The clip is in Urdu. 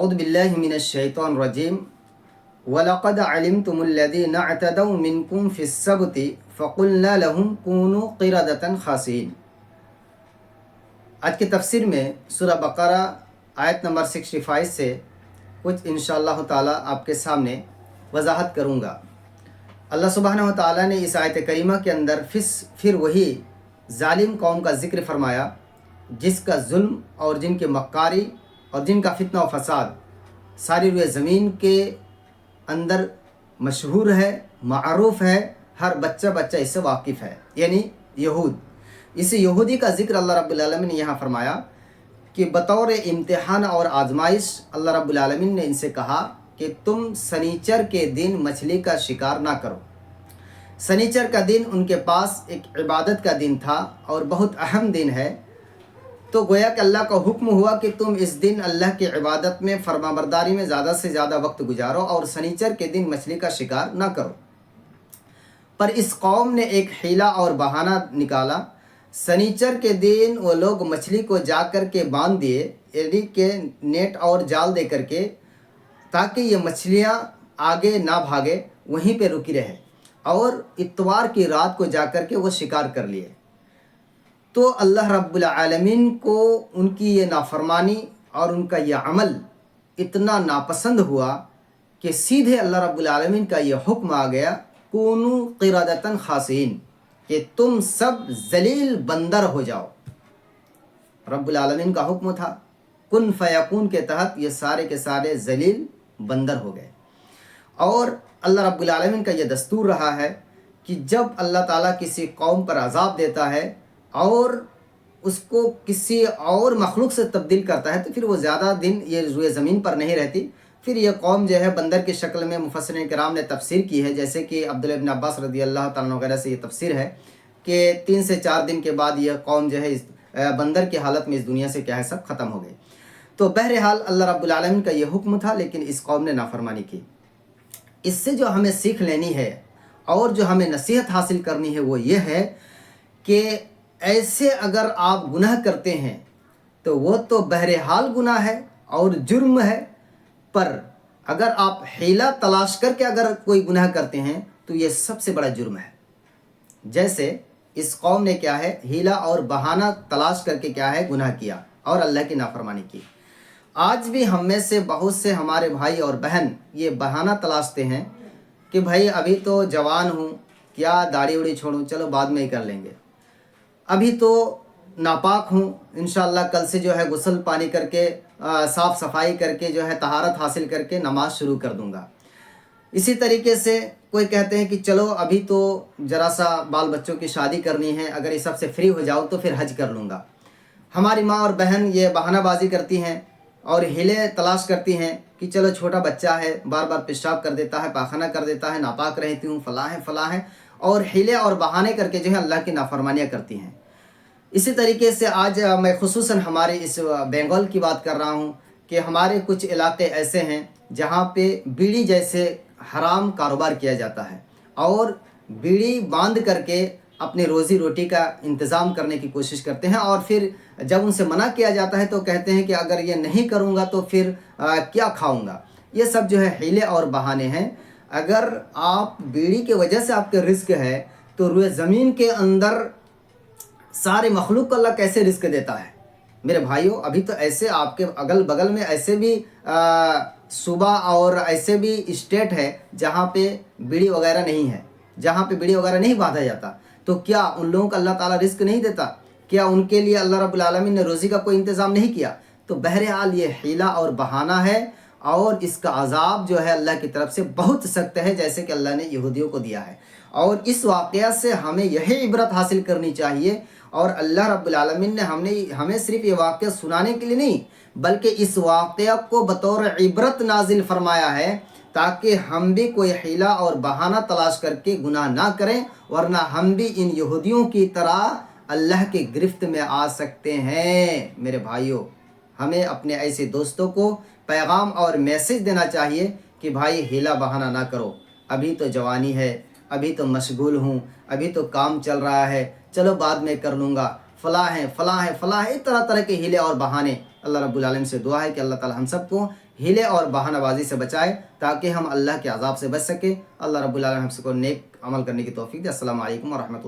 أعوذ بالله من الشيطان الرجيم وَلَقَدْ عَلِمْتُمُ الَّذِينَ اعْتَدَوْا مِنْكُمْ فِي السَّبْتِ فَقُلْنَا لَهُمْ كُونُوا قِرَدَةً خَاسِئِينَ۔ آج کی تفسیر میں سورہ بقرہ آیت نمبر 65 سے کچھ انشاءاللہ تعالی آپ کے سامنے وضاحت کروں گا۔ اللہ سبحانہ و تعالیٰ نے اس آیت کریمہ کے اندر پھر وہی ظالم قوم کا ذکر فرمایا جس کا ظلم اور جن کے مکاری اور جن کا فتنہ و فساد ساری روئے زمین کے اندر مشہور ہے، معروف ہے، ہر بچہ اس سے واقف ہے، یعنی یہود۔ اس یہودی کا ذکر اللہ رب العالمین نے یہاں فرمایا کہ بطور امتحان اور آزمائش اللہ رب العالمین نے ان سے کہا کہ تم سنیچر کے دن مچھلی کا شکار نہ کرو۔ سنیچر کا دن ان کے پاس ایک عبادت کا دن تھا اور بہت اہم دن ہے، تو گویا کہ اللہ کا حکم ہوا کہ تم اس دن اللہ کی عبادت میں فرمانبرداری میں زیادہ سے زیادہ وقت گزارو اور سنیچر کے دن مچھلی کا شکار نہ کرو۔ پر اس قوم نے ایک حیلہ اور بہانہ نکالا۔ سنیچر کے دن وہ لوگ مچھلی کو جا کر کے باندھ دیے، یعنی کہ نیٹ اور جال دے کر کے، تاکہ یہ مچھلیاں آگے نہ بھاگے، وہیں پہ رکی رہے، اور اتوار کی رات کو جا کر کے وہ شکار کر لیے۔ تو اللہ رب العالمین کو ان کی یہ نافرمانی اور ان کا یہ عمل اتنا ناپسند ہوا کہ سیدھے اللہ رب العالمین کا یہ حکم آ گیا، کونوا قردۃ خاسئین، کہ تم سب ذلیل بندر ہو جاؤ۔ رب العالمین کا حکم تھا، کن فیکون کے تحت یہ سارے کے سارے ذلیل بندر ہو گئے۔ اور اللہ رب العالمین کا یہ دستور رہا ہے کہ جب اللہ تعالیٰ کسی قوم پر عذاب دیتا ہے اور اس کو کسی اور مخلوق سے تبدیل کرتا ہے تو پھر وہ زیادہ دن یہ روئے زمین پر نہیں رہتی، پھر یہ قوم جو ہے بندر کی شکل میں مفسرین کرام نے تفسیر کی ہے، جیسے کہ عبداللہ ابن عباس رضی اللہ تعالیٰ عنہ وغیرہ سے یہ تفسیر ہے کہ 3 سے 4 دن کے بعد یہ قوم جو ہے بندر کی حالت میں اس دنیا سے کیا ہے سب ختم ہو گئی۔ تو بہرحال اللہ رب العالمین کا یہ حکم تھا، لیکن اس قوم نے نافرمانی کی۔ اس سے جو ہمیں سیکھ لینی ہے اور جو ہمیں نصیحت حاصل کرنی ہے وہ یہ ہے کہ ایسے اگر آپ گناہ کرتے ہیں تو وہ تو بہرحال گناہ ہے اور جرم ہے، پر اگر آپ حیلہ تلاش کر کے اگر کوئی گناہ کرتے ہیں تو یہ سب سے بڑا جرم ہے۔ جیسے اس قوم نے کیا ہے حیلہ اور بہانہ تلاش کر کے کیا ہے گناہ کیا اور اللہ کی نافرمانی کی۔ آج بھی ہم میں سے بہت سے ہمارے بھائی اور بہن یہ بہانہ تلاشتے ہیں کہ بھائی ابھی تو جوان ہوں، کیا داڑھی وڑی چھوڑوں، چلو بعد میں ہی کر لیں گے، ابھی تو ناپاک ہوں، انشاءاللہ کل سے جو ہے غسل پانی کر کے صاف صفائی کر کے جو ہے طہارت حاصل کر کے نماز شروع کر دوں گا۔ اسی طریقے سے کوئی کہتے ہیں کہ چلو ابھی تو ذرا سا بال بچوں کی شادی کرنی ہے، اگر اس سب سے فری ہو جاؤ تو پھر حج کر لوں گا۔ ہماری ماں اور بہن یہ بہانہ بازی کرتی ہیں اور ہیلے تلاش کرتی ہیں کہ چلو چھوٹا بچہ ہے، بار بار پیشاب کر دیتا ہے، پاخانہ کر دیتا ہے، ناپاک رہتی ہوں، فلاں ہے، اور ہیلے اور بہانے کر کے جو ہے اللہ کی نافرمانیاں کرتی ہیں۔ اسی طریقے سے آج میں خصوصاً ہمارے اس بنگال کی بات کر رہا ہوں کہ ہمارے کچھ علاقے ایسے ہیں جہاں پہ بیڑی جیسے حرام کاروبار کیا جاتا ہے، اور بیڑی باندھ کر کے اپنی روزی روٹی کا انتظام کرنے کی کوشش کرتے ہیں، اور پھر جب ان سے منع کیا جاتا ہے تو کہتے ہیں کہ اگر یہ نہیں کروں گا تو پھر کیا کھاؤں گا۔ یہ سب جو ہے حیلے اور بہانے ہیں۔ اگر آپ بیڑی کی وجہ سے آپ کے رزق ہے تو روئے زمین کے اندر سارے مخلوق کو اللہ کیسے رزق دیتا ہے؟ میرے بھائیوں، ابھی تو ایسے آپ کے اگل بغل میں ایسے بھی صوبہ اور ایسے بھی اسٹیٹ ہے جہاں پہ بیڑی وغیرہ نہیں ہے، جہاں پہ بیڑی وغیرہ نہیں باندھا جاتا، تو کیا ان لوگوں کو اللہ تعالیٰ رزق نہیں دیتا؟ کیا ان کے لیے اللہ رب العالمین نے روزی کا کوئی انتظام نہیں کیا؟ تو بہرحال یہ حیلہ اور بہانہ ہے، اور اس کا عذاب جو ہے اللہ کی طرف سے بہت سخت ہے، جیسے کہ اللہ نے یہودیوں کو دیا ہے۔ اور اس واقعہ سے ہمیں یہی عبرت حاصل کرنی چاہیے، اور اللہ رب العالمین نے ہمیں صرف یہ واقعہ سنانے کے لیے نہیں بلکہ اس واقعہ کو بطور عبرت نازل فرمایا ہے تاکہ ہم بھی کوئی حیلہ اور بہانہ تلاش کر کے گناہ نہ کریں، ورنہ ہم بھی ان یہودیوں کی طرح اللہ کی گرفت میں آ سکتے ہیں۔ میرے بھائیوں، ہمیں اپنے ایسے دوستوں کو پیغام اور میسج دینا چاہیے کہ بھائی حیلہ بہانہ نہ کرو، ابھی تو جوانی ہے، ابھی تو مشغول ہوں، ابھی تو کام چل رہا ہے، چلو بعد میں کر لوں گا، فلاں ہے، اس طرح کے ہیلے اور بہانے۔ اللہ رب العالمین سے دعا ہے کہ اللہ تعالی ہم سب کو ہیلے اور بہانہ بازی سے بچائے تاکہ ہم اللہ کے عذاب سے بچ سکیں۔ اللہ رب العالمین ہم سب کو نیک عمل کرنے کی توفیق دے۔ السلام علیکم ورحمۃ اللہ۔